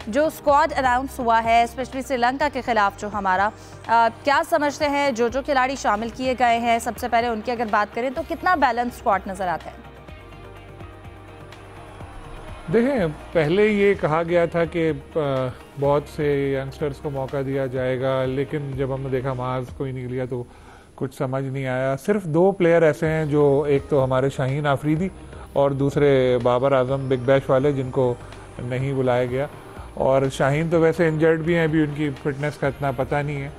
जो squad announce हुआ है स्पेशली श्रीलंका के खिलाफ जो हमारा, क्या समझते हैं जो खिलाड़ी शामिल किए गए हैं? सबसे पहले उनकी अगर बात करें तो कितना बैलेंस स्क्वाड नजर आता है? देखें, पहले ये कहा गया था कि बहुत से यंगस्टर्स को मौका दिया जाएगा, लेकिन जब हमने देखा माज कोई नहीं लिया तो कुछ समझ नहीं आया। सिर्फ 2 प्लेयर ऐसे हैं जो, एक तो हमारे शाहीन आफरीदी और दूसरे बाबर आजम बिग बैश वाले, जिनको नहीं बुलाया गया। और शाहीन तो वैसे इंजर्ड भी हैं, अभी उनकी फिटनेस का इतना पता नहीं है।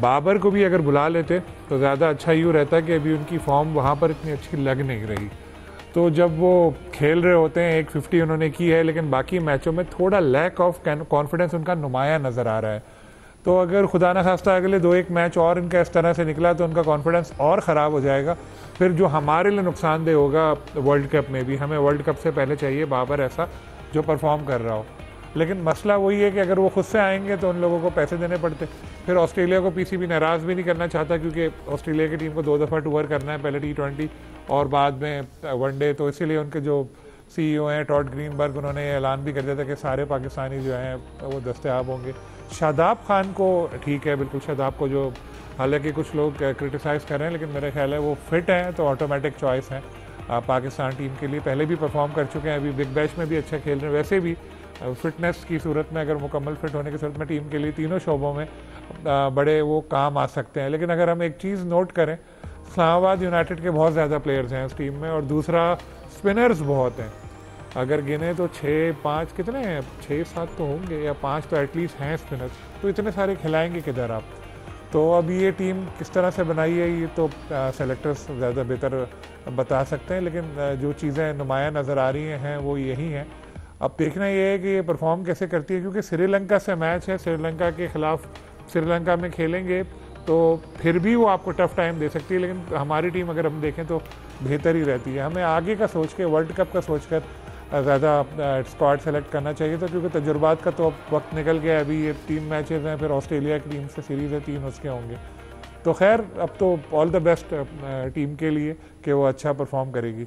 बाबर को भी अगर बुला लेते तो ज़्यादा अच्छा यूँ रहता कि अभी उनकी फॉर्म वहाँ पर इतनी अच्छी लग नहीं रही। तो जब वो खेल रहे होते हैं, 150 उन्होंने की है, लेकिन बाकी मैचों में थोड़ा लैक ऑफ कॉन्फिडेंस उनका नुमाया नज़र आ रहा है। तो अगर खुदा न खास्ता अगले 2-1 मैच और इनका इस तरह से निकला तो उनका कॉन्फिडेंस और ख़राब हो जाएगा, फिर जो हमारे लिए नुकसानदेह होगा वर्ल्ड कप में भी। हमें वर्ल्ड कप से पहले चाहिए बाबर ऐसा जो परफॉर्म कर रहा हो। लेकिन मसला वही है कि अगर वो खुद से आएंगे तो उन लोगों को पैसे देने पड़ते। फिर ऑस्ट्रेलिया को पीसीबी नाराज़ भी नहीं करना चाहता, क्योंकि ऑस्ट्रेलिया की टीम को 2 दफ़ा टूर करना है, पहले T20 और बाद में वनडे। तो इसीलिए उनके जो CEO हैं टॉड ग्रीनबर्ग, उन्होंने ऐलान भी कर दिया था कि सारे पाकिस्तानी जो हैं वो दस्तयाब होंगे। शादाब खान को ठीक है, बिल्कुल शादाब को, जो हालांकि कुछ लोग क्रिटिसाइज़ कर रहे हैं, लेकिन मेरा ख्याल है वो फिट हैं तो ऑटोमेटिक चॉइस हैं पाकिस्तान टीम के लिए। पहले भी परफॉर्म कर चुके हैं, अभी बिग बैश में भी अच्छा खेल रहे हैं। वैसे भी फिटनेस की सूरत में, अगर मुकम्मल फिट होने की सूरत में टीम के लिए तीनों शोबों में बड़े वो काम आ सकते हैं। लेकिन अगर हम एक चीज़ नोट करें, इस्लामाबाद यूनाइटेड के बहुत ज़्यादा प्लेयर्स हैं इस टीम में, और दूसरा स्पिनर्स बहुत हैं। अगर गिने तो 6-5 कितने हैं, 6-7 तो होंगे, या 5 तो एटलीस्ट हैं स्पिनर्स। तो इतने सारे खिलाएंगे किधर आप? तो अब ये टीम किस तरह से बनाई है ये तो सेलेक्टर्स ज़्यादा बेहतर बता सकते हैं, लेकिन जो चीज़ें नुमाया नज़र आ रही हैं वो यही हैं। अब देखना ये है कि ये परफॉर्म कैसे करती है, क्योंकि श्रीलंका से मैच है, श्रीलंका के ख़िलाफ़ श्रीलंका में खेलेंगे तो फिर भी वो आपको टफ़ टाइम दे सकती है। लेकिन हमारी टीम अगर हम देखें तो बेहतर ही रहती है। हमें आगे का सोच के, वर्ल्ड कप का सोच कर ज़्यादा स्क्वाड सेलेक्ट करना चाहिए था, क्योंकि तजुर्बात का तो वक्त निकल गया। अभी ये 3 मैचेस हैं, फिर ऑस्ट्रेलिया की टीम से सीरीज़ है, 3 उसके होंगे। तो खैर, अब तो ऑल द बेस्ट टीम के लिए कि वो अच्छा परफॉर्म करेगी।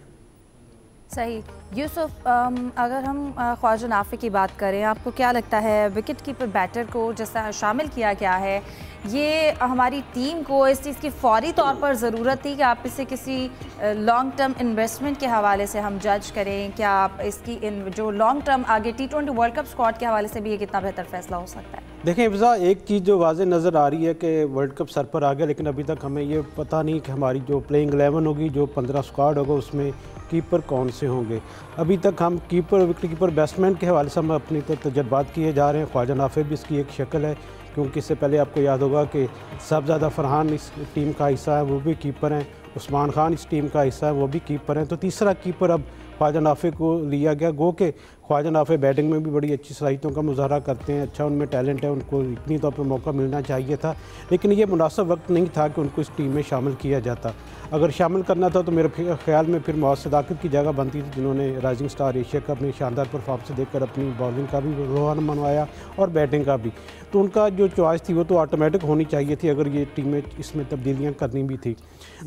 सही। यूसुफ, अगर हम ख्वाजा नाफी की बात करें, आपको क्या लगता है विकेट कीपर बैटर को जैसा शामिल किया गया है, ये हमारी टीम को इस चीज़ की फौरी तौर पर ज़रूरत थी कि आप इसे किसी लॉन्ग टर्म इन्वेस्टमेंट के हवाले से हम जज करें? क्या आप इसकी जो लॉन्ग टर्म आगे T20 वर्ल्ड कप स्क्वाड के हवाले से भी ये कितना बेहतर फैसला हो सकता है? देखें इब्जा, एक चीज़ जो वाज़े नज़र आ रही है कि वर्ल्ड कप सर पर आ गया, लेकिन अभी तक हमें ये पता नहीं कि हमारी जो प्लेइंग 11 होगी, जो 15 स्क्वाड होगा, उसमें कीपर कौन से होंगे। अभी तक हम विकेट कीपर बैट्समैन के हवाले से हम अपनी तजर्बात किए जा रहे हैं। ख्वाजा नाफी भी इसकी एक शक्ल है, क्योंकि इससे पहले आपको याद होगा कि साहबजादा फरहान इस टीम का हिस्सा है, वो भी कीपर हैं। उस्मान खान इस टीम का हिस्सा है, वो भी कीपर हैं। तो तीसरा कीपर अब ख्वाजा नाफी को लिया गया। गो के ख्वाजा नाफी बैटिंग में भी बड़ी अच्छी सलाहियतों का मुजाहरा करते हैं, अच्छा उनमें टैलेंट है, उनको इतनी तौर पर मौका मिलना चाहिए था, लेकिन ये मुनासिब वक्त नहीं था कि उनको इस टीम में शामिल किया जाता। अगर शामिल करना था तो मेरे ख्याल में फिर मोहम्मद सदाकत की जगह बनती थी, जिन्होंने राइजिंग स्टार एशिया कप में शानदार परफॉर्मेंस देकर अपनी बॉलिंग का भी रुहान मनवाया और बैटिंग का भी। तो उनका जो चॉइस थी वो तो ऑटोमेटिक होनी चाहिए थी, अगर ये टीम में इसमें तब्दीलियाँ करनी भी थी।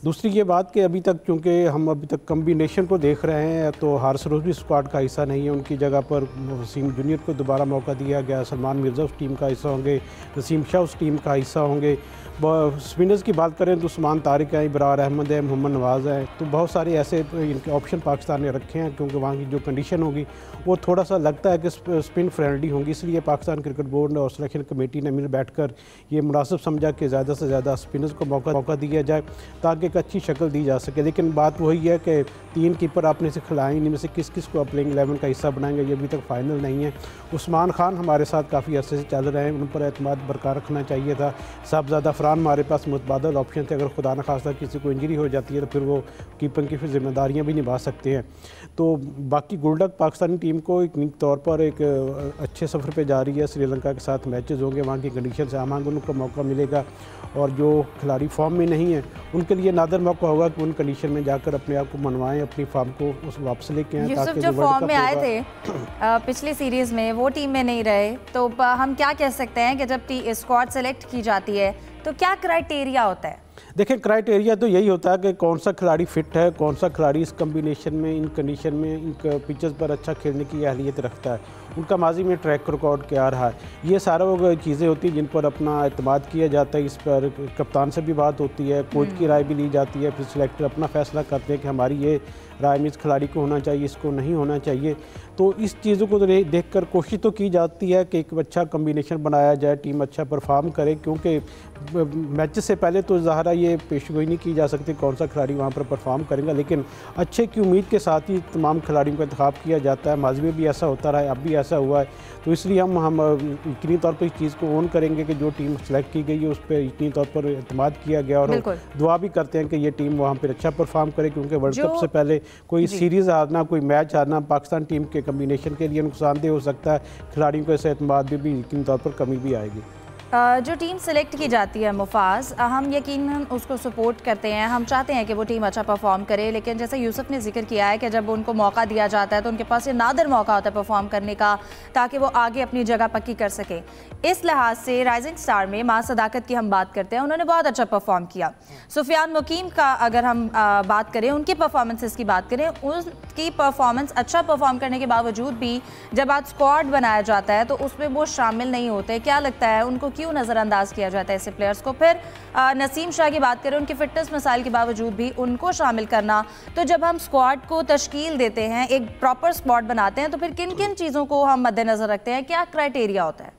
दूसरी ये बात कि अभी तक, चूँकि हम अभी तक कम्बिनेशन को देख रहे हैं, तो हारिस रोज़ भी स्क्वाड का हिस्सा नहीं है, उनकी जगह पर वसीम जूनियर को दोबारा मौका दिया गया। सलमान मिर्ज़ा उस टीम का हिस्सा होंगे, वसीम शाह उस टीम का हिस्सा होंगे। स्पिनर्स की बात करें तो उस्मान तारिक हैं, इब्रार अहमद है, मोहम्मद नवाज़ हैं। तो बहुत सारे ऐसे इनके ऑप्शन पाकिस्तान ने रखे हैं, क्योंकि वहाँ की जो कंडीशन होगी वो थोड़ा सा लगता है कि स्पिन फ्रेंडली होंगी। इसलिए पाकिस्तान क्रिकेट बोर्ड और सिलेक्शन कमेटी ने मिल बैठकर ये मुनासिब समझा कि ज़्यादा से ज़्यादा स्पिनर्स को मौका दिया जाए, ताकि एक अच्छी शक्ल दी जा सके। लेकिन बात वही है कि 3 कीपर आपने से खिलाएँ, इनमें से किस किस को आप प्लेइंग 11 का हिस्सा बनाएंगे, ये अभी तक फाइनल नहीं है। उस्मान खान हमारे साथ काफ़ी अर्से से चल रहे हैं, उन पर एतमाद बरकरार रखना चाहिए था। साहबजादा फरहान हमारे पास मुतबादल ऑप्शन थे, अगर खुदा न खास्ता किसी को इंजरी हो जाती है तो फिर वो कीपिंग की फिर जिम्मेदारियाँ भी निभा सकते हैं। तो बाकी गुल्डक पाकिस्तानी टीम को एक तौर पर एक अच्छे सफ़र पे जा रही है। श्रीलंका के साथ मैचेस होंगे, वहाँ की कंडीशन से आमांग उनको मौका मिलेगा, और जो खिलाड़ी फॉर्म में नहीं है उनके लिए नादर मौका होगा कि उन कंडीशन में जाकर अपने आप को मनवाएं, अपनी फॉर्म को उस वापस लेके आएँ। यूसुफ, जो फॉर्म में आए थे पिछली सीरीज़ में, वो टीम में नहीं रहे, तो हम क्या कह सकते हैं कि जब स्क्वाड सेलेक्ट की जाती है तो क्या क्राइटेरिया होता है? देखें, क्राइटेरिया तो यही होता है कि कौन सा खिलाड़ी फिट है, कौन सा खिलाड़ी इस कम्बिनेशन में, इन कंडीशन में, इन पिचेस पर अच्छा खेलने की अहलियत रखता है। उनका माजी में ट्रैक रिकॉर्ड क्या रहा है, ये सारा वो चीज़ें होती हैं जिन पर अपना एतमाद किया जाता है। इस पर कप्तान से भी बात होती है, कोच की राय भी ली जाती है, फिर सिलेक्टर अपना फैसला करते हैं कि हमारी ये राय में इस खिलाड़ी को होना चाहिए, इसको नहीं होना चाहिए। तो इस चीज़ों को देखकर कोशिश तो की जाती है कि एक अच्छा कम्बिनेशन बनाया जाए, टीम अच्छा परफॉर्म करे, क्योंकि मैच से पहले तो ज़ाहिर ये पेशगोई नहीं की जा सकती कौन सा खिलाड़ी वहाँ पर परफॉर्म करेगा, लेकिन अच्छे की उम्मीद के साथ ही तमाम खिलाड़ियों का इंतखाब किया जाता है। माजी में भी ऐसा होता रहा है, अब भी ऐसा हुआ है। तो इसलिए हम यकीनी तौर पर इस चीज़ को ऑन करेंगे कि जो टीम सेलेक्ट की गई है उस पर यकीनी तौर पर एतमाद किया गया, और दुआ भी करते हैं कि ये टीम वहाँ पर अच्छा परफॉर्म करे, क्योंकि वर्ल्ड कप से पहले कोई सीरीज़ हारना, कोई मैच हारना पाकिस्तान टीम के कम्बिनेशन के लिए नुकसानदेह हो सकता है। खिलाड़ियों को ऐसे एतमाद भी यकीनी तौर पर कमी भी आएगी। जो टीम सेलेक्ट की जाती है मुफाज, हम यकीनन उसको सपोर्ट करते हैं, हम चाहते हैं कि वो टीम अच्छा परफॉर्म करे, लेकिन जैसे यूसुफ ने जिक्र किया है कि जब उनको मौका दिया जाता है तो उनके पास ये नादिर मौका होता है परफॉर्म करने का, ताकि वो आगे अपनी जगह पक्की कर सके। इस लिहाज से राइजिंग स्टार में मां सदाकत की हम बात करते हैं, उन्होंने बहुत अच्छा परफॉर्म किया। सुफियान मुकीम का अगर हम बात करें, उनकी परफॉर्मेंसेस की बात करें, उनकी परफॉर्मेंस अच्छा परफॉर्म करने के बावजूद भी जब आज स्क्वाड बनाया जाता है तो उसमें वो शामिल नहीं होते। क्या लगता है उनको क्यों नज़रअंदाज किया जाता है ऐसे प्लेयर्स को? फिर नसीम शाह की बात करें, उनकी फिटनेस मसाइल के बावजूद भी उनको शामिल करना, तो जब हम स्क्वाड को तश्कील देते हैं, एक प्रॉपर स्क्वाड बनाते हैं, तो फिर किन किन चीज़ों को हम मद्देनज़र रखते हैं, क्या क्राइटेरिया होता है?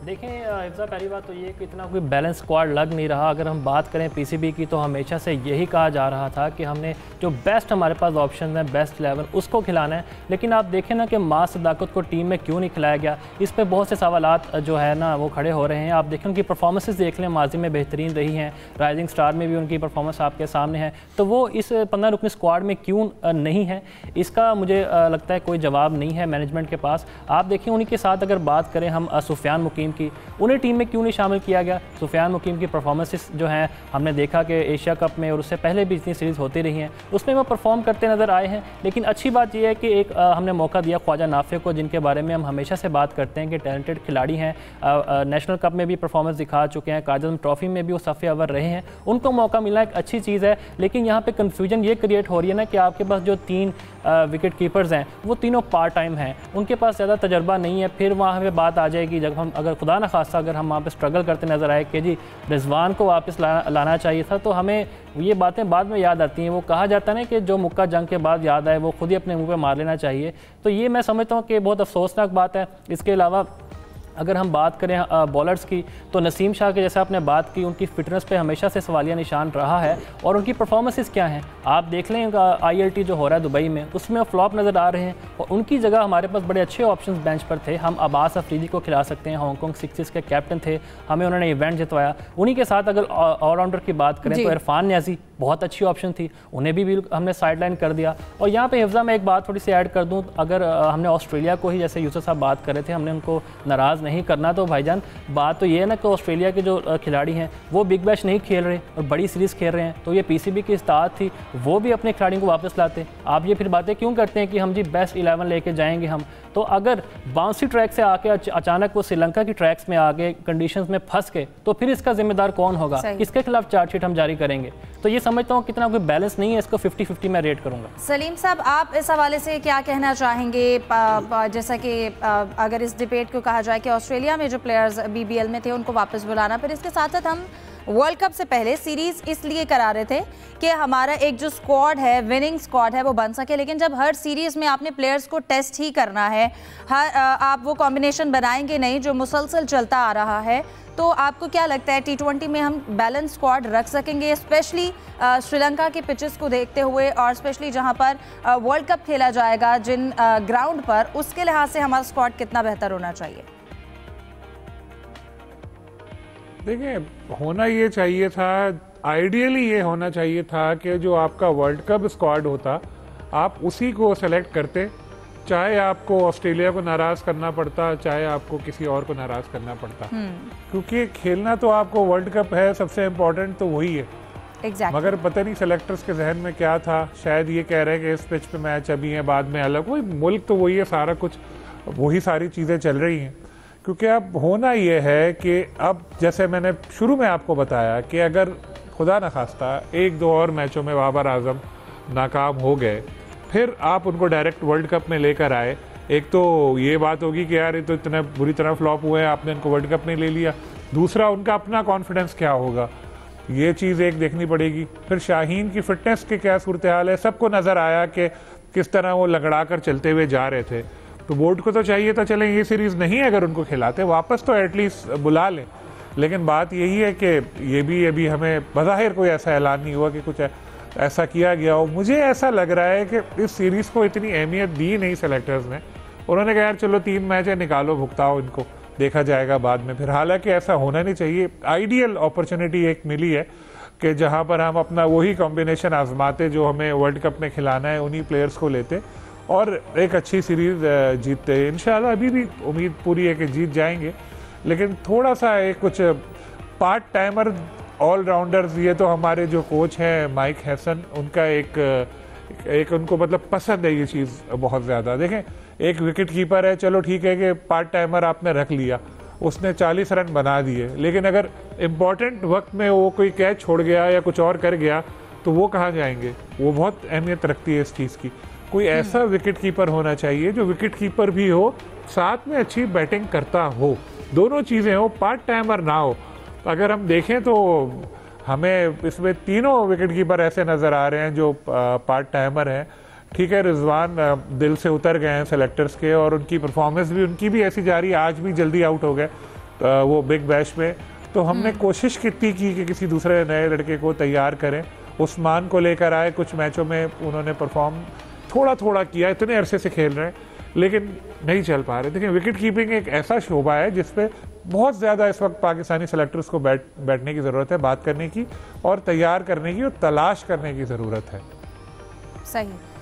देखें हिफ्ज़ा, पहली बात तो ये कि इतना कोई बैलेंस स्क्वाड लग नहीं रहा। अगर हम बात करें पीसीबी की तो हमेशा से यही कहा जा रहा था कि हमने जो बेस्ट हमारे पास ऑप्शन है, बेस्ट 11 उसको खिलाना है। लेकिन आप देखें ना कि मां सदाकत को टीम में क्यों नहीं खिलाया गया, इस पर बहुत से सवालात जो है ना वो खड़े हो रहे हैं। आप देखें उनकी परफॉर्मेंसेस देख लें, माजी में बेहतरीन रही हैं, राइजिंग स्टार में भी उनकी परफॉर्मेंस आपके सामने है, तो वो इस 15 रुकनी स्क्वाड में क्यों नहीं है, इसका मुझे लगता है कोई जवाब नहीं है मैनेजमेंट के पास। आप देखें उन्हीं के साथ अगर बात करें हम सुफियान मुकीम की, उन्हें टीम में क्यों नहीं शामिल किया गया? सुफियान मुकीम की परफॉर्मेंसेस जो हैं हमने देखा कि एशिया कप में और उससे पहले भी इतनी सीरीज़ होती रही हैं, उसमें वो परफॉर्म करते नज़र आए हैं। लेकिन अच्छी बात यह है कि एक हमने मौका दिया ख्वाजा नाफे को, जिनके बारे में हम हमेशा से बात करते हैं कि टैलेंटेड खिलाड़ी हैं, नेशनल कप में भी परफॉर्मेंस दिखा चुके हैं, काजल ट्रॉफी में भी वो सफ़े अवर रहे हैं, उनको मौका मिलना एक अच्छी चीज़ है। लेकिन यहाँ पर कन्फ्यूजन ये क्रिएट हो रही है ना कि आपके पास जो 3 विकेट कीपर्स हैं वो तीनों पार्ट टाइम हैं, उनके पास ज़्यादा तजर्बा नहीं है। फिर वहाँ पे बात आ जाएगी जब हम अगर खुदा न खास्ता अगर हम वहाँ पे स्ट्रगल करते नज़र आए कि जी रिजवान को वापस लाना चाहिए था, तो हमें ये बातें बाद में याद आती हैं। वो कहा जाता है ना कि जो मुक्का जंग के बाद याद आए वो खुद ही अपने मुँह पे मार लेना चाहिए। तो ये मैं समझता हूँ कि बहुत अफसोसनाक बात है। इसके अलावा अगर हम बात करें बॉलर्स की, तो नसीम शाह के जैसा आपने बात की, उनकी फिटनेस पे हमेशा से सवालिया निशान रहा है, और उनकी परफॉर्मेंसेस क्या हैं आप देख लें। ILT जो हो रहा है दुबई में, उसमें फ्लॉप नज़र आ रहे हैं, और उनकी जगह हमारे पास बड़े अच्छे ऑप्शंस बेंच पर थे। हम अब्बास अफरीदी को खिला सकते हैं, हांगकॉन्ग सिक्सेस के कैप्टन थे, हमें उन्होंने इवेंट जितवाया। उन्हीं के साथ अगर ऑलराउंडर की बात करें तो इरफान न्याजी बहुत अच्छी ऑप्शन थी, उन्हें भी हमने साइडलाइन कर दिया। और यहाँ पे हिफ्ज़ा में एक बात थोड़ी सी ऐड कर दूँ, अगर हमने ऑस्ट्रेलिया को ही, जैसे यूसुफ साहब बात कर रहे थे, हमने उनको नाराज़ नहीं करना, तो भाईजान बात तो ये है ना कि ऑस्ट्रेलिया के जो खिलाड़ी हैं वो बिग बैश नहीं खेल रहे और बड़ी सीरीज़ खेल रहे हैं, तो ये पीसीबी की इस्तात थी, वो भी अपने खिलाड़ियों को वापस लाते। आप ये फिर बातें क्यों करते हैं कि हम जी बेस्ट 11 लेके जाएंगे हम? तो अगर बाउंसी ट्रैक से आके अचानक वो श्रीलंका की ट्रैक्स में आके कंडीशंस में फंस गए, तो फिर इसका जिम्मेदार कौन होगा? किसके खिलाफ चार्जशीट हम जारी करेंगे? तो ये समझता हूँ कितना कोई बैलेंस नहीं है, इसको 50-50 मैं रेट करूँगा। सलीम साहब, आप इस हवाले से क्या कहना चाहेंगे? जैसा कि अगर इस डिबेट को कहा जाए कि ऑस्ट्रेलिया में जो प्लेयर्स BBL में थे उनको वापस बुलाना, फिर इसके साथ साथ हम वर्ल्ड कप से पहले सीरीज़ इसलिए करा रहे थे कि हमारा एक जो स्क्वाड है, विनिंग स्क्वाड है, वो बन सके। लेकिन जब हर सीरीज़ में आपने प्लेयर्स को टेस्ट ही करना है, आप वो कॉम्बिनेशन बनाएंगे नहीं जो मुसलसल चलता आ रहा है, तो आपको क्या लगता है T20 में हम बैलेंस स्क्वाड रख सकेंगे, स्पेशली श्रीलंका के पिचेस को देखते हुए, और स्पेशली जहां पर वर्ल्ड कप खेला जाएगा जिन ग्राउंड पर, उसके लिहाज से हमारा स्क्वाड कितना बेहतर होना चाहिए? देखिए, होना ये चाहिए था, आइडियली ये होना चाहिए था कि जो आपका वर्ल्ड कप स्क्वाड होता आप उसी को सेलेक्ट करते, चाहे आपको ऑस्ट्रेलिया को नाराज करना पड़ता, चाहे आपको किसी और को नाराज करना पड़ता, क्योंकि खेलना तो आपको वर्ल्ड कप है, सबसे इम्पोर्टेंट तो वही है। मगर पता नहीं सेलेक्टर्स के जहन में क्या था, शायद ये कह रहे हैं कि इस पिच पे मैच अभी है, बाद में अलग, वही मुल्क तो वही है, सारा कुछ वही सारी चीज़ें चल रही हैं। क्योंकि अब होना ये है कि अब जैसे मैंने शुरू में आपको बताया कि अगर खुदा न खास्ता 1-2 और मैचों में बाबर आजम नाकाम हो गए, फिर आप उनको डायरेक्ट वर्ल्ड कप में लेकर आए, एक तो ये बात होगी कि यार ये तो इतने बुरी तरह फ्लॉप हुए हैं, आपने इनको वर्ल्ड कप नहीं ले लिया। दूसरा, उनका अपना कॉन्फिडेंस क्या होगा, ये चीज़ एक देखनी पड़ेगी। फिर शाहीन की फिटनेस की क्या सूरत हाल है, सबको नज़र आया कि किस तरह वो लगड़ा कर चलते हुए जा रहे थे। तो बोर्ड को तो चाहिए था चलें ये सीरीज़ नहीं अगर उनको खिलाते वापस तो एटलीस्ट बुला लें, लेकिन बात यही है कि ये भी अभी हमें बज़ाहिर कोई ऐसा ऐलान नहीं हुआ कि कुछ ऐसा किया गया हो। मुझे ऐसा लग रहा है कि इस सीरीज़ को इतनी अहमियत दी नहीं सेलेक्टर्स ने, उन्होंने कहा यार चलो 3 मैच है, निकालो, भुगताओ इनको, देखा जाएगा बाद में फिर। हालांकि ऐसा होना नहीं चाहिए। आइडियल अपॉर्चुनिटी एक मिली है कि जहां पर हम अपना वही कॉम्बिनेशन आजमाते जो हमें वर्ल्ड कप में खिलाना है, उन्हीं प्लेयर्स को लेते और एक अच्छी सीरीज़ जीतते। इंशाल्लाह अभी भी उम्मीद पूरी है कि जीत जाएंगे, लेकिन थोड़ा सा एक कुछ पार्ट टाइमर ऑलराउंडर्स, ये तो हमारे जो कोच हैं माइक हैसन, उनका एक उनको मतलब पसंद है ये चीज़ बहुत ज़्यादा। देखें, एक विकेट कीपर है, चलो ठीक है कि पार्ट टाइमर आपने रख लिया, उसने 40 रन बना दिए, लेकिन अगर इम्पॉर्टेंट वक्त में वो कोई कैच छोड़ गया या कुछ और कर गया तो वो कहाँ जाएंगे। वो बहुत अहमियत रखती है इस चीज़ की। कोई ऐसा विकेट कीपर होना चाहिए जो विकेट कीपर भी हो, साथ में अच्छी बैटिंग करता हो, दोनों चीज़ें हो, पार्ट टाइमर ना हो। अगर हम देखें तो हमें इसमें तीनों विकेट कीपर ऐसे नज़र आ रहे हैं जो पार्ट टाइमर हैं। ठीक है, रिजवान दिल से उतर गए हैं सेलेक्टर्स के और उनकी परफॉर्मेंस भी उनकी भी ऐसी जा रही है, आज भी जल्दी आउट हो गए वो बिग बैश में। तो हमने कोशिश कितनी की कि किसी दूसरे नए लड़के को तैयार करें, उस्मान को लेकर आए, कुछ मैचों में उन्होंने परफॉर्म थोड़ा थोड़ा किया, इतने अरसे से खेल रहे हैं लेकिन नहीं चल पा रहे। देखिए, विकेट कीपिंग एक ऐसा शोबा है जिसपे बहुत ज़्यादा इस वक्त पाकिस्तानी सेलेक्टर्स को बैठने की ज़रूरत है, बात करने की और तैयार करने की और तलाश करने की ज़रूरत है। सही।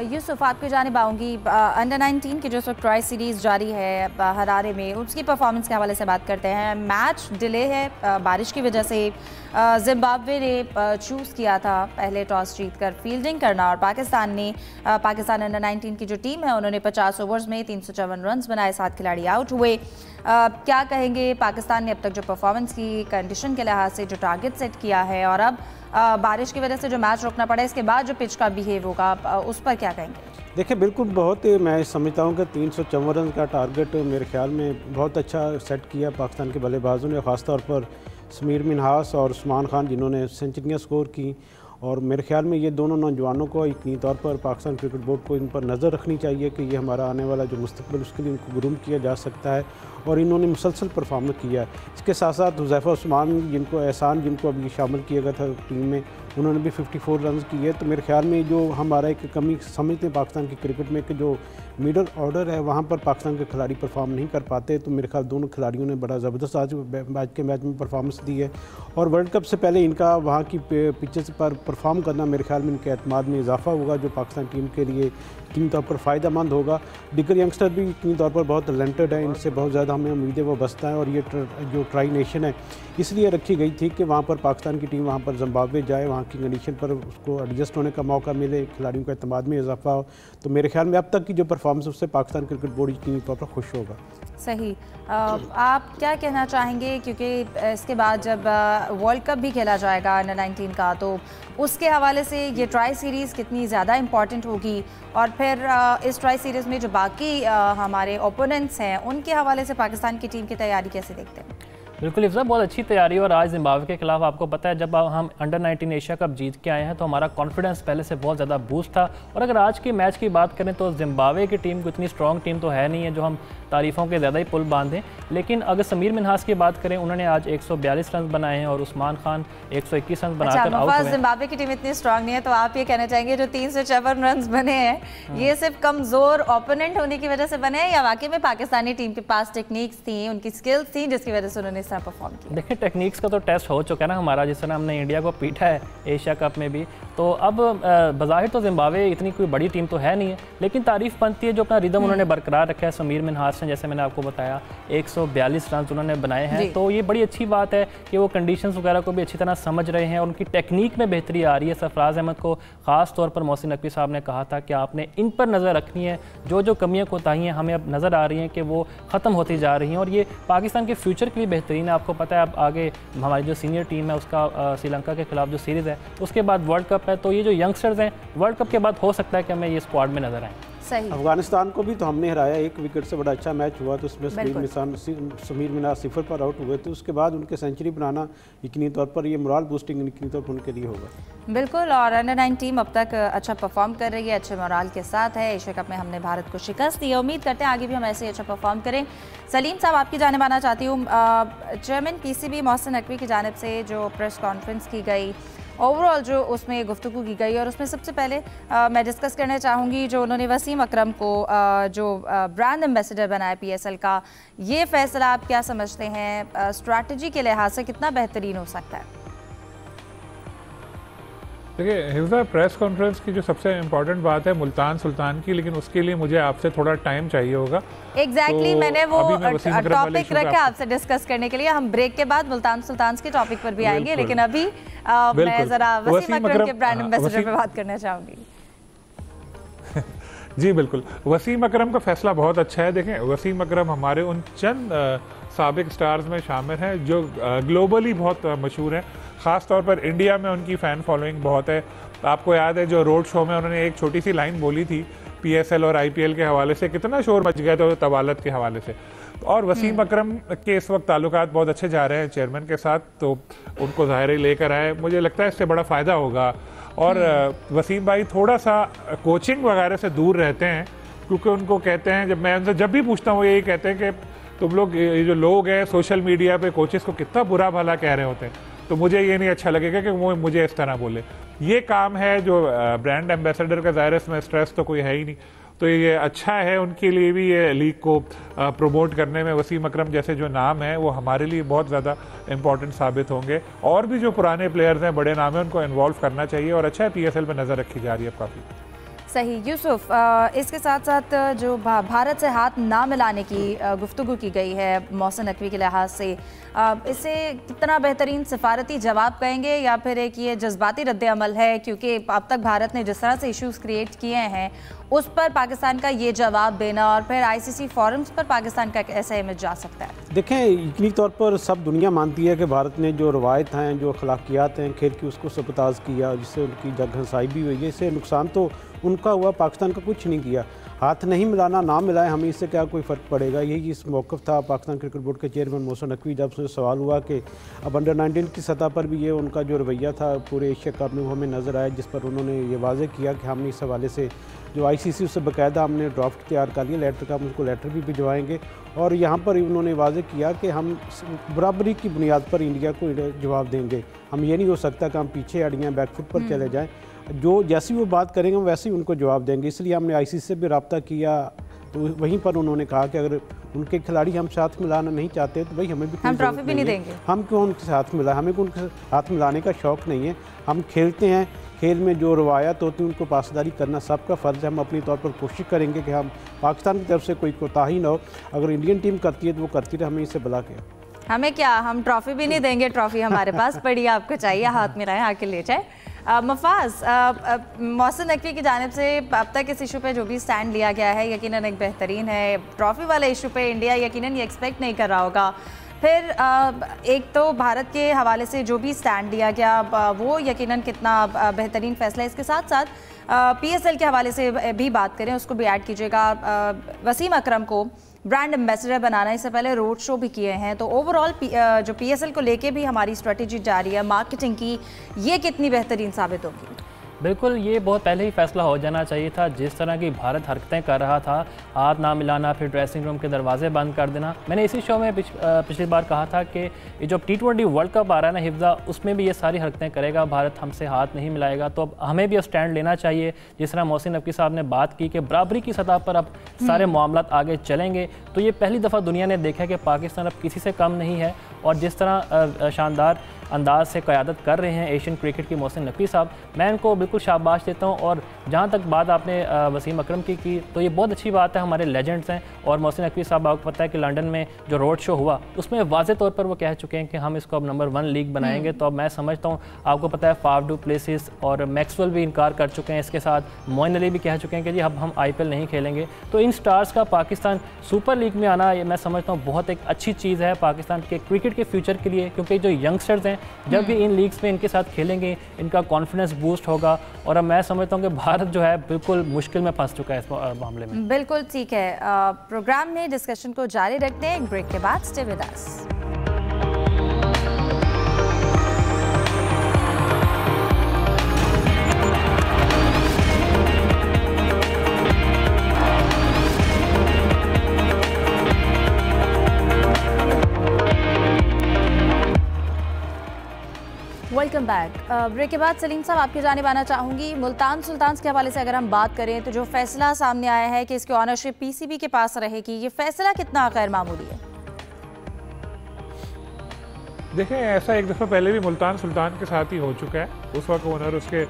यूसुफ, आपकी जानिब आऊँगी। अंडर 19 की जो इस वक्त ट्राई सीरीज़ जारी है हरारे में, उसकी परफॉर्मेंस के हवाले से बात करते हैं। मैच डिले है बारिश की वजह से। जिम्बाब्वे ने चूज़ किया था पहले टॉस जीतकर फील्डिंग करना और पाकिस्तान अंडर 19 की जो टीम है उन्होंने 50 ओवर्स में 354 रन बनाए, 7 खिलाड़ी आउट हुए। क्या कहेंगे, पाकिस्तान ने अब तक जो परफॉर्मेंस की कंडीशन के लिहाज से जो टारगेट सेट किया है और अब बारिश की वजह से जो मैच रोकना पड़ा, इसके बाद जो पिच का बिहेव होगा, उस पर क्या कहेंगे? देखिए, बिल्कुल बहुत मैं समझता हूँ कि 354 रन का टारगेट मेरे ख्याल में बहुत अच्छा सेट किया पाकिस्तान के बल्लेबाजों ने, ख़ासतौर पर समीर मिन्हास और उस्मान खान जिन्होंने सेंचुरियाँ स्कोर की। और मेरे ख्याल में ये दोनों नौजवानों को यकीनी तौर पर पाकिस्तान क्रिकेट बोर्ड को इन पर नज़र रखनी चाहिए कि ये हमारा आने वाला जो मुस्तकबिल उसके लिए इनको ग्रूम किया जा सकता है और इन्होंने मुसलसल परफॉर्मेंस किया है। इसके साथ साथ हुज़ैफा उस्मान जिनको अभी शामिल किया गया था टीम में, उन्होंने भी 54 रन किए। तो मेरे ख्याल में जो हमारा एक कमी समझते हैं पाकिस्तान की क्रिकेट में कि जो मिडल ऑर्डर है वहाँ पर पाकिस्तान के खिलाड़ी परफॉर्म नहीं कर पाते। तो मेरे ख्याल दोनों खिलाड़ियों ने बड़ा ज़बरदस्त आज मैच में परफॉर्मेंस दी है और वर्ल्ड कप से पहले इनका वहाँ की पिचेस पर परफॉर्म करना मेरे ख्याल में इनके एतमाद में इजाफा होगा, जो पाकिस्तान टीम के लिए यकीनी तौर पर फ़ायदेमंद होगा। दीगर यंगस्टर भी यकीनी तौर पर बहुत टैलेंटेड है, इनसे बहुत ज़्यादा हमें उम्मीदें वो बसता है और ये जो ट्राई नेशन है इसलिए रखी गई थी कि वहाँ पर पाकिस्तान की टीम वहाँ पर जिम्बाब्वे जाए, वहाँ की कंडीशन पर उसको एडजस्ट होने का मौका मिले, खिलाड़ियों का एतमाद में इजाफा हो। तो मेरे ख्याल में अब तक की जो परफॉर्मेंस उससे पाकिस्तान क्रिकेट बोर्ड यकीनी तौर पर खुश होगा। सही। आप क्या कहना चाहेंगे, क्योंकि इसके बाद जब वर्ल्ड कप भी खेला जाएगा अंडर 19 का, तो उसके हवाले से ये ट्राई सीरीज़ कितनी ज़्यादा इम्पॉर्टेंट होगी और फिर इस ट्राई सीरीज़ में जो बाकी हमारे ओपोनेंट्स हैं उनके हवाले से पाकिस्तान की टीम की तैयारी कैसे देखते हैं? बिल्कुल इफ्जा, बहुत अच्छी तैयारी। और आज जिम्बाब्वे के खिलाफ आपको पता है जब हम अंडर 19 एशिया कप जीत के आए हैं तो हमारा कॉन्फिडेंस पहले से बहुत ज़्यादा बूस्ट था। और अगर आज के मैच की बात करें तो जिम्बाब्वे की टीम को इतनी स्ट्रॉन्ग टीम तो है नहीं है जो हम तारीफ़ों के ज़्यादा ही पुल बांधें। लेकिन अगर समीर मिन्हास की बात करें, उन्होंने आज 142 रन बनाए हैं और उस्मान खान 121 रन बनाकर आउट हुए। जिम्बाब्वे की टीम इतनी स्ट्रॉन्ग नहीं है, तो आप ये कहना चाहेंगे जो 354 रन बने हैं ये सिर्फ कमज़ोर ओपोनेंट होने की वजह से बने हैं या वाकई में पाकिस्तानी टीम के पास टेक्निक्स थी, उनकी स्किल्स थी जिसकी वजह से उन्होंने इस तरह परफॉर्म किया? देखिए, टेक्निक्स का तो टेस्ट हो चुका है ना हमारा, जिस तरह हमने इंडिया को पीटा है एशिया कप में भी। तो अब बज़ाहिर तो जिम्बाब्वे इतनी कोई बड़ी टीम तो है नहीं है, लेकिन तारीफ़ बनती है जो अपना रिदम उन्होंने बरकरार रखा है। समीर मिन्हास ने, जैसे मैंने आपको बताया, 142 रन उन्होंने बनाए हैं, तो ये बड़ी अच्छी बात है कि वो कंडीशंस वगैरह को भी अच्छी तरह समझ रहे हैं और उनकी टेक्निक में बेहतरी आ रही है। सरफराज अहमद को ख़ास तौर पर मोहसिन नकवी साहब ने कहा था कि आपने इन पर नज़र रखनी है, जो कमियाँ कोताहियाँ हमें अब नज़र आ रही हैं कि वो ख़त्म होती जा रही हैं और ये पाकिस्तान के फ्यूचर के लिए बेहतरीन है। आपको पता है अब आगे हमारी जो सीनियर टीम है उसका श्रीलंका के खिलाफ जो सीरीज़ है, उसके बाद वर्ल्ड कप है, तो ये जो यंगस्टर्स हैं वर्ल्ड कप के बाद हो सकता है कि हमें ये स्क्वाड में नज़र आएँ। सही। अफगानिस्तान को भी तो हमने हराया, 1 विकेट से, बड़ा अच्छा मैच हुआ। तो उसमें समीर मिनार 0 पर आउट हुए, तो उसके बाद उनके सेंचुरी बनाना यकीनी तौर पर ये मोरल बूस्टिंग यकीनी तौर पर उनके लिए होगा। बिल्कुल, और अंडर-9 टीम अब तक अच्छा परफॉर्म कर रही है, अच्छे मोरल के साथ है। एशिया कप में हमने भारत को शिकस्त दी है, उम्मीद करते हैं आगे भी हम ऐसे ही अच्छा परफॉर्म करें। सलीम साहब, आपकी जानिब आना चाहती हूँ। चेयरमैन पीसीबी मोहसिन नकवी की जानिब से जो प्रेस कॉन्फ्रेंस की गई, ओवरऑल जो उसमें गुफ्तगू की गई, और उसमें सबसे पहले मैं डिस्कस करना चाहूँगी जो उन्होंने वसीम अकरम को जो ब्रांड एम्बेसडर बनाया PSL का, ये फैसला आप क्या समझते हैं? स्ट्रैटेजी के लिहाज से कितना बेहतरीन हो सकता है? देखिए हिफ्ज़ा, प्रेस कॉन्फ्रेंस की जो सबसे इम्पोर्टेंट बात है मुल्तान सुल्तान की, लेकिन उसके लिए मुझे आपसे थोड़ा टाइम चाहिए होगा। एग्जैक्टली, मैंने वो टॉपिक मैं रखा आपसे डिस्कस करने के लिए। हम ब्रेक के बाद मुल्तान सुल्तान के टॉपिक पर भी आएंगे, लेकिन अभी मैं ज़रा वसीम अकरम के ब्रांड एम्बेसडर पे बात करना चाहूँगी। जी बिल्कुल, वसीम अकरम का फैसला बहुत अच्छा है। देखें, वसीम अकरम हमारे उन चंद साबिक स्टार्स में शामिल हैं जो ग्लोबली बहुत मशहूर हैं। ख़ास तौर पर इंडिया में उनकी फ़ैन फॉलोइंग बहुत है। आपको याद है जो रोड शो में उन्होंने एक छोटी सी लाइन बोली थी PSL और IPL के हवाले से, कितना शोर मच गया था तबालत के हवाले से। और वसीम अकरम के इस वक्त ताल्लुकात बहुत अच्छे जा रहे हैं चेयरमैन के साथ, तो उनको ज़ाहिर लेकर आए, मुझे लगता है इससे बड़ा फ़ायदा होगा। और वसीम भाई थोड़ा सा कोचिंग वगैरह से दूर रहते हैं, क्योंकि उनको कहते हैं, जब मैं उनसे जब भी पूछता हूँ यही कहते हैं कि तुम लोग, ये जो लोग हैं सोशल मीडिया पे कोचेस को कितना बुरा भला कह रहे होते हैं, तो मुझे ये नहीं अच्छा लगेगा कि वो मुझे इस तरह बोले। ये काम है जो ब्रांड एम्बेसडर का, ज़ाहिर है इसमें स्ट्रेस तो कोई है ही नहीं, तो ये अच्छा है उनके लिए भी, ये लीग को प्रमोट करने में वसीम अकरम जैसे जो नाम है वो हमारे लिए बहुत ज़्यादा इंपॉर्टेंट साबित होंगे। और भी जो पुराने प्लेयर्स हैं, बड़े नाम हैं, उनको इन्वॉल्व करना चाहिए, और अच्छा है PSL पर नज़र रखी जा रही है काफ़ी। सही। यूसुफ, इसके साथ साथ जो भारत से हाथ ना मिलाने की गुफ्तगू की गई है मोहसिन नकवी के लिहाज से, इसे कितना बेहतरीन सिफारती जवाब कहेंगे या फिर एक ये जज्बाती रद्द अमल है? क्योंकि अब तक भारत ने जिस तरह से इश्यूज़ क्रिएट किए हैं उस पर पाकिस्तान का ये जवाब देना, और फिर ICC फोरम्स पर पाकिस्तान का ऐसा इमेज जा सकता है? देखें, यकीनी तौर पर सब दुनिया मानती है कि भारत ने जो रवायत हैं, जो अखलाकियात हैं खेल की, उसको सबताज किया, जिससे उनकी जग हंसाई भी हुई है। इससे नुकसान तो उनका हुआ, पाकिस्तान का कुछ नहीं किया। हाथ नहीं मिलाना, ना मिलाए, हमें इससे क्या कोई फ़र्क पड़ेगा। यही इस मौक़िफ़ था पाकिस्तान क्रिकेट बोर्ड के चेयरमैन मोहसिन नकवी, जब से सवाल हुआ कि अब अंडर-19 की सतह पर भी ये उनका जो रवैया था पूरे एशिया कप में वो हमें नज़र आया, जिस पर उन्होंने ये वाज़ेह किया कि हमने इस हवाले से जो ICC उससे बाकायदा हमने ड्राफ्ट तैयार कर लिया लेटर का, हम उसको लेटर भी भिजवाएंगे। और यहाँ पर उन्होंने वाज़ेह किया कि हम बराबरी की बुनियाद पर इंडिया को जवाब देंगे। हम ये नहीं हो सकता कि हम पीछे हट गए, बैकफुट पर चले जाएँ। जो जैसी वो बात करेंगे हम वैसे ही उनको जवाब देंगे। इसलिए हमने ICC से भी रब्ता किया, तो वहीं पर उन्होंने कहा कि अगर उनके खिलाड़ी हम साथ मिलाना नहीं चाहते तो भाई हमें भी हम ट्रॉफी भी नहीं देंगे। हम क्यों उनके साथ मिला, हमें उनके साथ मिलाने का शौक़ नहीं है। हम खेलते हैं, खेल में जो रवायत होती है उनको पासदारी करना सबका फ़र्ज़ है। हम अपनी तौर पर कोशिश करेंगे कि हम पाकिस्तान की तरफ से कोई कोताही ना हो। अगर इंडियन टीम करती है तो वो करती रहे, हमें इससे बुला के, हमें क्या, हम ट्रॉफी भी नहीं देंगे। ट्रॉफी हमारे पास पड़ी, आपको चाहिए हाथ में रहे, आके ले जाए। मफाज, मोहसिन नकवी की जानिब से अब तक इस इशू पे जो भी स्टैंड लिया गया है यकीनन एक बेहतरीन है। ट्रॉफ़ी वाले इशू पे इंडिया यकीनन ये एक्सपेक्ट नहीं कर रहा होगा। फिर एक तो भारत के हवाले से जो भी स्टैंड लिया गया वो यकीनन कितना बेहतरीन फ़ैसला है। इसके साथ साथ PSL के हवाले से भी बात करें, उसको भी ऐड कीजिएगा। वसीम अकरम को ब्रांड एम्बेसडर बनाना, इससे पहले रोड शो भी किए हैं, तो ओवरऑल जो PSL को लेके भी हमारी स्ट्रेटजी जारी है मार्केटिंग की, ये कितनी बेहतरीन साबित होगी? बिल्कुल, ये बहुत पहले ही फैसला हो जाना चाहिए था। जिस तरह की भारत हरकतें कर रहा था, हाथ ना मिलाना, फिर ड्रेसिंग रूम के दरवाजे बंद कर देना। मैंने इसी शो में पिछली बार कहा था कि ये जो T20 वर्ल्ड कप आ रहा है ना हिफ्ज़ा, उसमें भी ये सारी हरकतें करेगा भारत, हमसे हाथ नहीं मिलाएगा। तो अब हमें भी स्टैंड लेना चाहिए। जिस तरह मोहसिन नकवी साहब ने बात की कि बराबरी की सतह पर अब सारे मामलात आगे चलेंगे, तो ये पहली दफ़ा दुनिया ने देखा कि पाकिस्तान अब किसी से कम नहीं है। और जिस तरह शानदार अंदाज से क़यादत कर रहे हैं एशियन क्रिकेट की मोहसिन नकवी साहब, मैं इनको बिल्कुल शाबाश देता हूं। और जहां तक बात आपने वसीम अकरम की तो ये बहुत अच्छी बात है, हमारे लेजेंड्स हैं। और मोहसिन नकवी साहब, आपको पता है कि लंदन में जो रोड शो हुआ उसमें वाज़े तौर पर वो कह चुके हैं कि हम इसको अब नंबर 1 लीग बनाएंगे। तो अब मैं समझता हूँ, आपको पता है फाफ डू प्लेसिस और मैक्सवेल भी इनकार कर चुके हैं इसके साथ। मोइन अली भी कह चुके हैं कि जी अब हम IPL नहीं खेलेंगे। तो इन स्टार्स का पाकिस्तान सुपर लीग में आना, ये मैं समझता हूँ बहुत एक अच्छी चीज़ है पाकिस्तान के क्रिकेट के फ्यूचर के लिए, क्योंकि जो यंगस्टर्स हैं जब भी इन लीग्स में इनके साथ खेलेंगे इनका कॉन्फिडेंस बूस्ट होगा, और अब मैं समझता हूँ कि भारत जो है बिल्कुल मुश्किल में फंस चुका है इस मामले में। बिल्कुल ठीक है, प्रोग्राम में डिस्कशन को जारी रखते हैं एक ब्रेक के बाद। Stay with us. Welcome back. Break के बाद सलीम साहब आपकी जानिब आना चाहूँगी। मुल्तान सुल्तान्स के हवाले से अगर हम बात करें तो जो फैसला सामने आया है कि इसकी ऑनरशिप पीसीबी के पास रहेगी, ये फैसला कितना गैर मामूली है? देखें, ऐसा एक दफ़ा पहले भी मुल्तान सुल्तान के साथ ही हो चुका है। उस वक्त ओनर उसके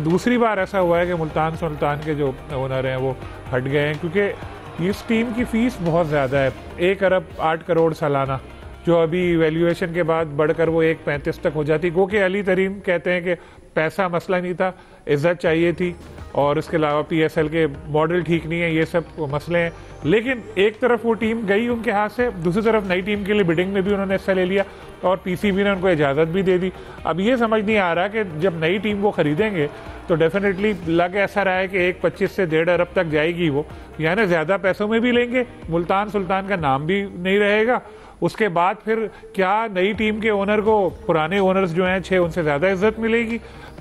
दूसरी बार ऐसा हुआ है कि मुल्तान सुल्तान के जो ओनर हैं वो हट गए हैं, क्योंकि इस टीम की फ़ीस बहुत ज़्यादा है। 1 अरब 8 करोड़ सालाना, जो अभी वैल्यूएशन के बाद बढ़कर वो 1.35 तक हो जाती। गो के अली तरीन कहते हैं कि पैसा मसला नहीं था, इज्जत चाहिए थी, और इसके अलावा PSL के मॉडल ठीक नहीं है, ये सब मसले हैं। लेकिन एक तरफ वो टीम गई उनके हाथ से, दूसरी तरफ नई टीम के लिए बिडिंग में भी उन्होंने हिस्सा ले लिया और PCB ने उनको इजाज़त भी दे दी। अब ये समझ नहीं आ रहा कि जब नई टीम वो ख़रीदेंगे तो डेफिनेटली लग ऐसा रहा है कि 1.25 से 1.5 अरब तक जाएगी वो, यानी ज़्यादा पैसों में भी लेंगे, मुल्तान सुल्तान का नाम भी नहीं रहेगा। उसके बाद फिर क्या नई टीम के ओनर को पुराने ओनर्स जो हैं 6 उनसे ज़्यादा इज्जत मिलेगी?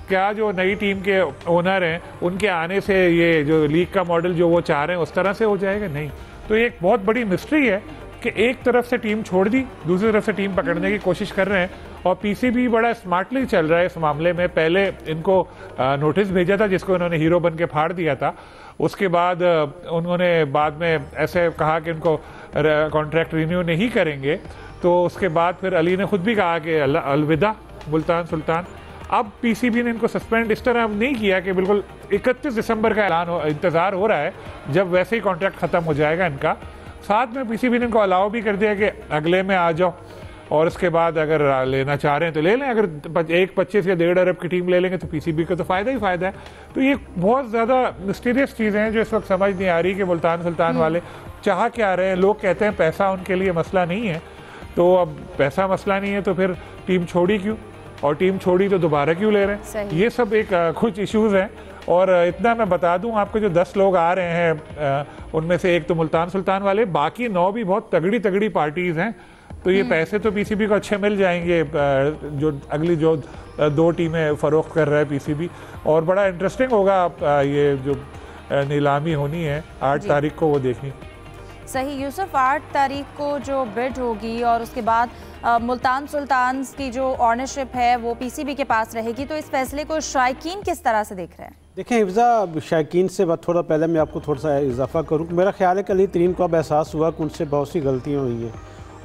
क्या जो नई टीम के ओनर हैं उनके आने से ये जो लीग का मॉडल जो वो चाह रहे हैं उस तरह से हो जाएगा? नहीं। तो ये एक बहुत बड़ी मिस्ट्री है कि एक तरफ से टीम छोड़ दी, दूसरी तरफ से टीम पकड़ने की कोशिश कर रहे हैं, और PCB बड़ा स्मार्टली चल रहा है इस मामले में। पहले इनको नोटिस भेजा था जिसको इन्होंने हीरो बन के फाड़ दिया था। उसके बाद उन्होंने बाद में ऐसे कहा कि उनको कॉन्ट्रैक्ट रिन्यू नहीं करेंगे, तो उसके बाद फिर अली ने खुद भी कहा कि अलविदा मुल्तान सुल्तान। अब PCB ने इनको सस्पेंड इस तरह नहीं किया कि बिल्कुल 31 दिसंबर का इंतज़ार हो रहा है जब वैसे ही कॉन्ट्रैक्ट ख़त्म हो जाएगा इनका। साथ में PCB ने इनको अलाउ भी कर दिया कि अगले में आ जाओ, और उसके बाद अगर लेना चाह रहे हैं तो ले लें। अगर 1.25 या 1.5 अरब की टीम ले लेंगे तो PCB का तो फ़ायदा ही फ़ायदा है। तो ये बहुत ज़्यादा मिस्टीरियस चीज़ें हैं जो इस वक्त समझ नहीं आ रही कि मुल्तान सुल्तान वाले चाह क्या रहे हैं। लोग कहते हैं पैसा उनके लिए मसला नहीं है, तो अब पैसा मसला नहीं है तो फिर टीम छोड़ी क्यों, और टीम छोड़ी तो दोबारा क्यों ले रहे हैं? ये सब एक कुछ इश्यूज़ हैं। और इतना मैं बता दूं आपको, जो 10 लोग आ रहे हैं उनमें से एक तो मुल्तान सुल्तान वाले, बाकी 9 भी बहुत तगड़ी पार्टीज़ हैं। तो ये पैसे तो PCB को अच्छे मिल जाएंगे, जो अगली जो 2 टीमें फ़रोख्त कर रहा है PCB। और बड़ा इंटरेस्टिंग होगा ये जो नीलामी होनी है 8 तारीख को, वो देखनी। सही यूसुफ, 8 तारीख को जो बिड होगी और उसके बाद मुल्तान सुल्तान की जो ऑनरशिप है वो PCB के पास रहेगी, तो इस फैसले को शायकीन किस तरह से देख रहे हैं? देखें हिफ्ज़ा, शायकीन से थोड़ा पहले मैं आपको थोड़ा सा इजाफा करूँ। मेरा ख्याल है कि अली तरीन को अब एहसास हुआ कि उनसे बहुत सी गलतियाँ हुई हैं,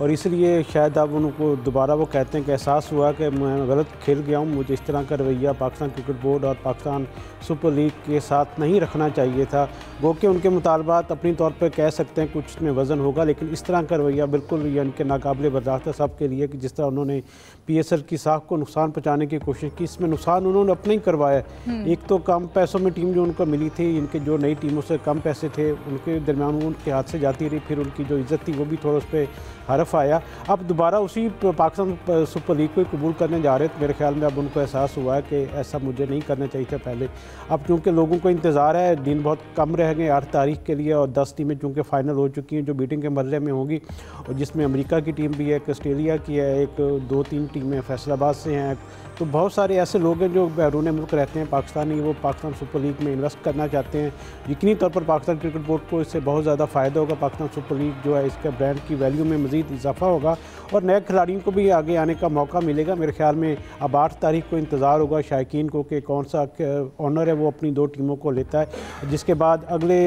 और इसलिए शायद अब उनको दोबारा वो कहते हैं कि एहसास हुआ कि मैं गलत खेल गया हूँ, मुझे इस तरह का रवैया पाकिस्तान क्रिकेट बोर्ड और पाकिस्तान सुपर लीग के साथ नहीं रखना चाहिए था। वो कि उनके मुतालबात अपनी तौर पर कह सकते हैं कुछ में वज़न होगा, लेकिन इस तरह का रवैया बिल्कुल यानी कि नाकाबिले बर्दाश्त है सबके लिए कि जिस तरह उन्होंने PSL की साख को नुकसान पहुँचाने की कोशिश की, इसमें नुकसान उन्होंने अपने ही करवाया। एक तो कम पैसों में टीम जो उनको मिली थी, इनके जो नई टीमों से कम पैसे थे उनके दरमियान उनके हाथ से जाती रही, फिर उनकी जो इज़्ज़त थी वो भी थोड़ा उस पर हरफ आया। अब दोबारा उसी पाकिस्तान सुपर लीग को कबूल करने जा रहे थे। मेरे ख्याल में अब उनको एहसास हुआ है कि ऐसा मुझे नहीं करना चाहिए था पहले। अब चूँकि लोगों को इंतज़ार है, दिन बहुत कम रह गए 8 तारीख के लिए, और 10 टीमें चूँकि फ़ाइनल हो चुकी हैं जो बीटिंग के मरले में होंगी, और जिसमें अमेरिका की टीम भी है, एक ऑस्ट्रेलिया की है, एक 2-3 टीमें फैसलाबाद से हैं। तो बहुत सारे ऐसे लोग हैं जो बैरून मुल्क रहते हैं पाकिस्तानी, वो पाकिस्तान सुपर लीग में इन्वेस्ट करना चाहते हैं। यकीनी तौर पर पाकिस्तान क्रिकेट बोर्ड को इससे बहुत ज़्यादा फ़ायदा होगा। पाकिस्तान सुपर लीग जो है इसका ब्रांड की वैल्यू में मज़ीद इजाफा होगा और नए खिलाड़ियों को भी आगे आने का मौका मिलेगा। मेरे ख्याल में अब 8 तारीख को इंतज़ार होगा शायकीन को कि कौन सा ऑनर है वो अपनी 2 टीमों को लेता है, जिसके बाद अगले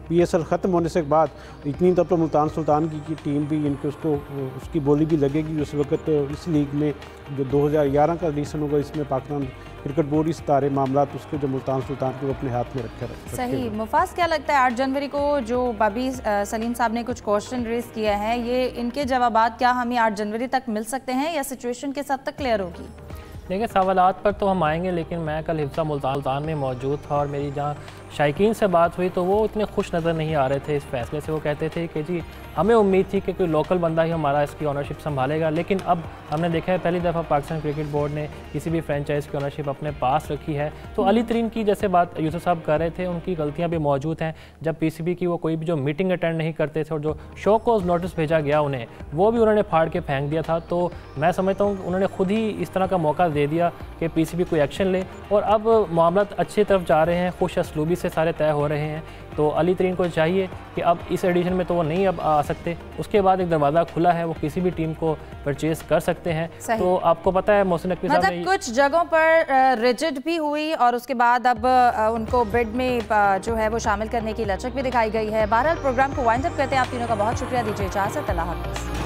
PSL ख़त्म होने से बाद यकीनी तौर पर मुल्तान सुल्तान की टीम भी इनके उसकी बोली भी लगेगी। उस वक्त इस लीग में जो 2011 का एडिशन होगा इसमें पाकिस्तान क्रिकेट बोर्ड इस सारे मामला उसके जो मुल्तान सुल्तान को अपने हाथ में रखे। सही मुफास, क्या लगता है 8 जनवरी को जो बाबी सलीम साहब ने कुछ क्वेश्चन रेज किया है, ये इनके जवाबात क्या हमें 8 जनवरी तक मिल सकते हैं या सिचुएशन के साथ तक क्लियर होगी? देखिए सवालात पर तो हम आएंगे, लेकिन मैं कल हिफ्ज़ा मुल्तान में मौजूद था और मेरी जहाँ शायकीन से बात हुई तो वो इतने खुश नज़र नहीं आ रहे थे इस फैसले से। वो कहते थे कि जी हमें उम्मीद थी कि कोई लोकल बंदा ही हमारा इसकी ऑनरशिप संभालेगा, लेकिन अब हमने देखा है पहली दफ़ा पाकिस्तान क्रिकेट बोर्ड ने किसी भी फ्रेंचाइज की ऑनरशिप अपने पास रखी है। तो अली तरीन की जैसे बात यूसुफ साहब कर रहे थे, उनकी गलतियाँ भी मौजूद हैं। जब PCB की वो कोई भी जो मीटिंग अटेंड नहीं करते थे और जो शो कोज नोटिस भेजा गया उन्हें, वो भी उन्होंने फाड़ के फेंक दिया था। तो मैं समझता हूँ उन्होंने खुद ही इस तरह का मौका दे दिया कि PCB कोई एक्शन ले, और अब मामला अच्छी तरफ जा रहे हैं, खुश असलूबी से सारे तय हो रहे हैं। तो अली तरीन को चाहिए कि अब इस एडिशन में तो वो नहीं अब आ सकते, उसके बाद एक दरवाज़ा खुला है, वो किसी भी टीम को परचेज कर सकते हैं। तो आपको पता है मोहसिन नकवी साहब ने कुछ जगहों पर रिजिड भी हुई और उसके बाद अब उनको बिड में जो है वो शामिल करने की लचक भी दिखाई गई है। बहरहाल प्रोग्राम को वाइंड अप करते हैं। आप तीनों का बहुत शुक्रिया, दीजिए इजाज़त, अल्लाह हाफ़िज़।